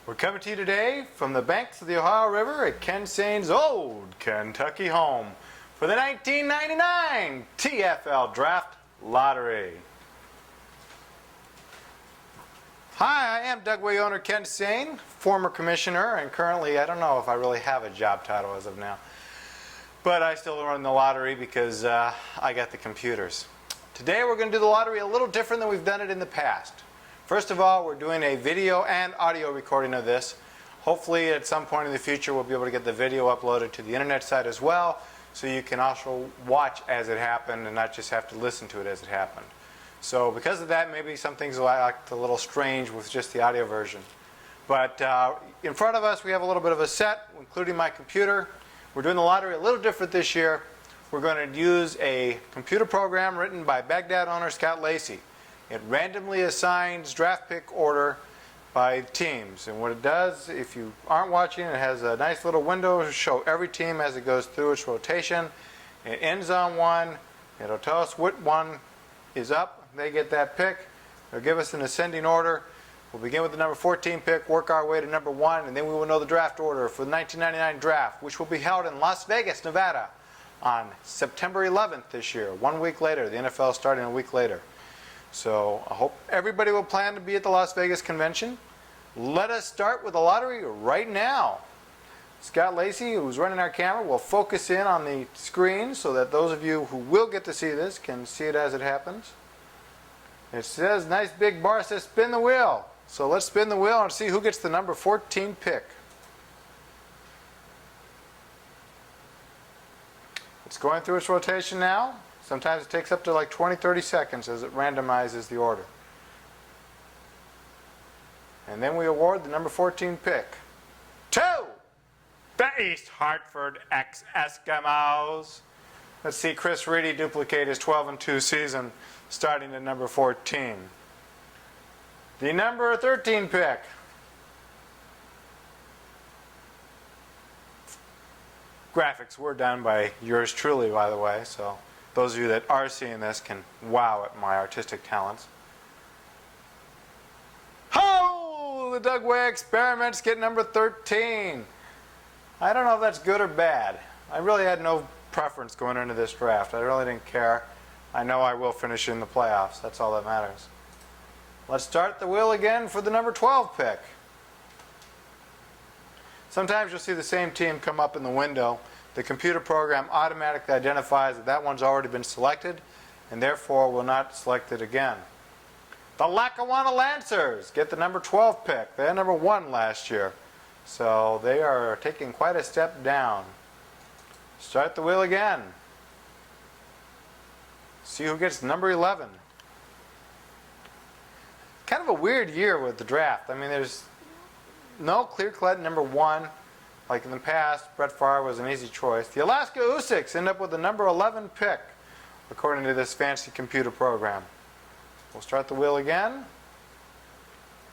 We're coming to you today from the banks of the Ohio River at Ken Sain's old Kentucky home for the 1999 TFL Draft Lottery. Hi, I am Doug Way owner Ken Sain, former commissioner, and currently I don't know if I really have a job title as of now. But I still run the lottery because I got the computers. Today we're going to do the lottery a little different than we've done it in the past. First of all, we're doing a video and audio recording of this. Hopefully at some point in the future we'll be able to get the video uploaded to the internet site as well, so you can also watch as it happened and not just have to listen to it as it happened. So because of that, maybe some things will act a little strange with just the audio version. But in front of us we have a little bit of a set, including my computer. We're doing the lottery a little different this year. We're going to use a computer program written by Baghdad owner Scott Lacey. It randomly assigns draft pick order by teams. And what it does, if you aren't watching, it has a nice little window to show every team as it goes through its rotation. It ends on one. It'll tell us what one is up. They get that pick. It'll give us an ascending order. We'll begin with the number 14 pick, work our way to number 1, and then we will know the draft order for the 1999 draft, which will be held in Las Vegas, Nevada on September 11th this year, 1 week later. The NFL starting a week later. So I hope everybody will plan to be at the Las Vegas convention. Let us start with the lottery right now. Scott Lacey, who's running our camera, will focus in on the screen so that those of you who will get to see this can see it as it happens. It says, nice big bar says spin the wheel. So let's spin the wheel and see who gets the number 14 pick. It's going through its rotation now. Sometimes it takes up to like 20-30 seconds as it randomizes the order. And then we award the number 14 pick to the East Hartford ex-Eskimos. Let's see Chris Reedy duplicate his 12-2 season starting at number 14. The number 13 pick. Graphics were done by yours truly, by the way, so those of you that are seeing this can wow at my artistic talents. Oh, the Doug Way experiments get number 13. I don't know if that's good or bad. I really had no preference going into this draft. I really didn't care. I know I will finish in the playoffs. That's all that matters. Let's start the wheel again for the number 12 pick. Sometimes you'll see the same team come up in the window. The computer program automatically identifies that that one's already been selected and therefore will not select it again. The Lackawanna Lancers get the number 12 pick. They had number 1 last year. So they are taking quite a step down. Start the wheel again. See who gets number 11. Kind of a weird year with the draft. I mean, there's no clear-cut number 1. Like in the past, Brett Favre was an easy choice. The Alaska Usyks end up with the number 11 pick, according to this fancy computer program. We'll start the wheel again.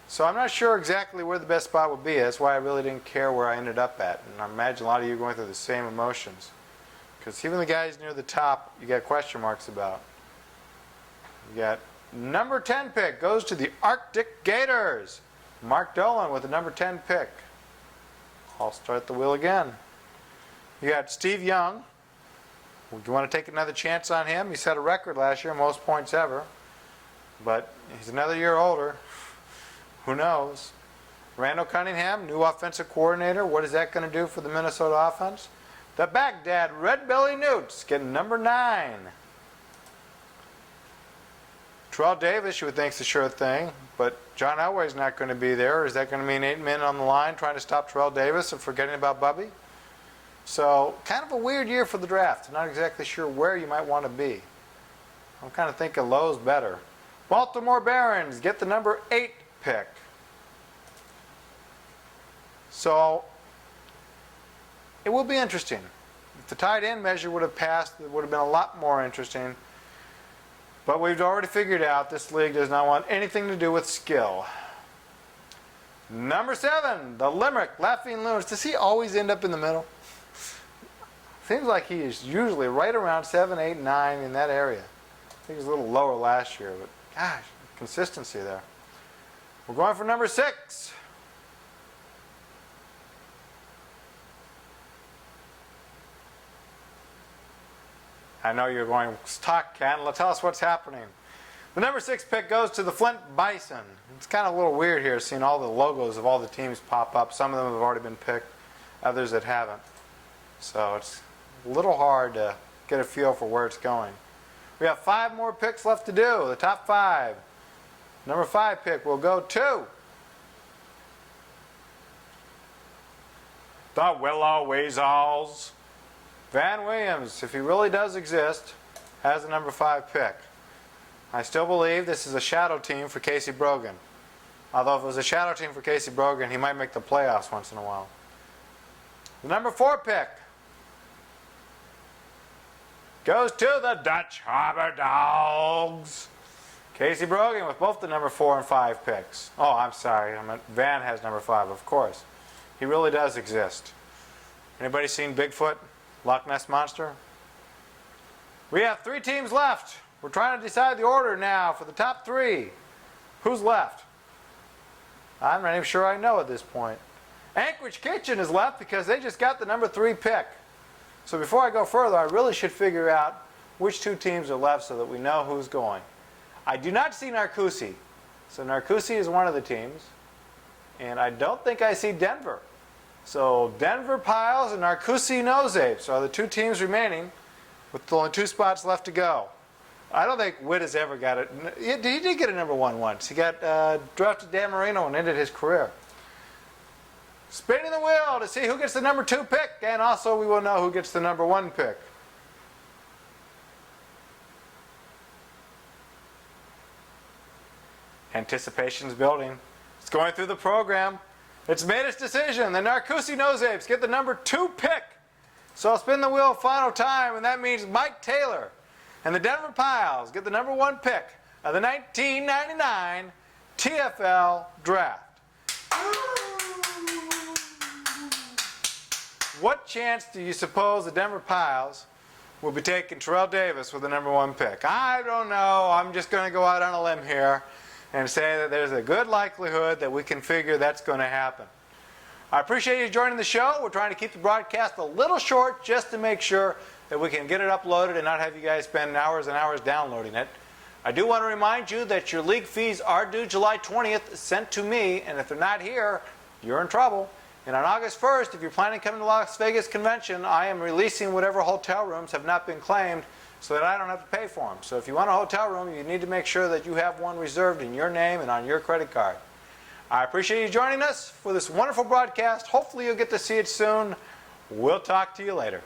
So I'm not sure exactly where the best spot would be. That's why I really didn't care where I ended up at. And I imagine a lot of you are going through the same emotions. Because even the guys near the top, you got question marks about. You got number 10 pick goes to the Arctic Gators. Mark Dolan with the number 10 pick. I'll start the wheel again. You got Steve Young. Do you want to take another chance on him? He set a record last year, most points ever. But he's another year older. Who knows? Randall Cunningham, new offensive coordinator. What is that going to do for the Minnesota offense? The Baghdad Red Belly Newts getting number 9. Terrell Davis, you would think, is the sure thing, but John Elway's not going to be there. Is that going to mean 8 men on the line trying to stop Terrell Davis and forgetting about Bubby? So, kind of a weird year for the draft. I'm not exactly sure where you might want to be. I'm kind of thinking low's better. Baltimore Barons get the number 8 pick. So, it will be interesting. If the tight end measure would have passed, it would have been a lot more interesting. But we've already figured out this league does not want anything to do with skill. Number 7, the Limerick Laughing Loons. Does he always end up in the middle? Seems like he is usually right around 7, 8, 9 in that area. I think he's a little lower last year, but gosh, consistency there. We're going for number 6. I know you're going, talk, Ken. Tell us what's happening. The number 6 pick goes to the Flint Bison. It's kind of a little weird here seeing all the logos of all the teams pop up. Some of them have already been picked, others that haven't. So it's a little hard to get a feel for where it's going. We have 5 more picks left to do, the top 5. Number 5 pick will go to the Willow Weasels. Van Williams, if he really does exist, has the number 5 pick. I still believe this is a shadow team for Casey Brogan. Although if it was a shadow team for Casey Brogan, he might make the playoffs once in a while. The number 4 pick goes to the Dutch Harbor Dogs. Casey Brogan with both the number 4 and 5 picks. Oh, I'm sorry. Van has number 5, of course. He really does exist. Anybody seen Bigfoot, Loch Ness Monster? We have 3 teams left. We're trying to decide the order now for the top 3. Who's left? I'm not even sure I know at this point. Anchorage Kitchen is left because they just got the number 3 pick. So before I go further, I really should figure out which 2 teams are left so that we know who's going. I do not see Narcoossee. So Narcoossee is one of the teams. And I don't think I see Denver. So Denver Piles and Narcoossee Nose Apes are the 2 teams remaining with only 2 spots left to go. I don't think Witt has ever got it. He did get a number 1 once. He got drafted Dan Marino and ended his career. Spinning the wheel to see who gets the number 2 pick, and also we will know who gets the number 1 pick. Anticipation's building. It's going through the program. It's made its decision. The Narcoossee Nose Apes get the number 2 pick. So I'll spin the wheel final time, and that means Mike Taylor and the Denver Piles get the number 1 pick of the 1999 TFL Draft. What chance do you suppose the Denver Piles will be taking Terrell Davis with the number 1 pick? I don't know. I'm just going to go out on a limb here and say that there's a good likelihood that we can figure that's going to happen. I appreciate you joining the show. We're trying to keep the broadcast a little short just to make sure that we can get it uploaded and not have you guys spend hours and hours downloading it. I do want to remind you that your league fees are due July 20th, sent to me, and if they're not here, you're in trouble. And on August 1st, if you're planning to come to the Las Vegas convention, I am releasing whatever hotel rooms have not been claimed so that I don't have to pay for them. So if you want a hotel room, you need to make sure that you have one reserved in your name and on your credit card. I appreciate you joining us for this wonderful broadcast. Hopefully you'll get to see it soon. We'll talk to you later.